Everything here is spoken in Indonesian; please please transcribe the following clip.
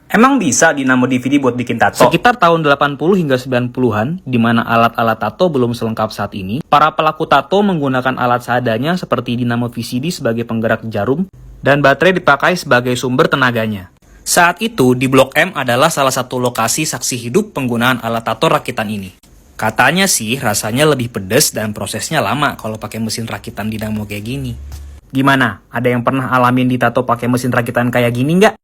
Emang bisa dinamo DVD buat bikin tato? Sekitar tahun 80 hingga 90-an, di mana alat-alat tato belum selengkap saat ini, para pelaku tato menggunakan alat seadanya seperti dinamo VCD sebagai penggerak jarum, dan baterai dipakai sebagai sumber tenaganya. Saat itu, di Blok M adalah salah satu lokasi saksi hidup penggunaan alat tato rakitan ini. Katanya sih, rasanya lebih pedas dan prosesnya lama kalau pakai mesin rakitan dinamo kayak gini. Gimana? Ada yang pernah alamin ditato pakai mesin rakitan kayak gini nggak?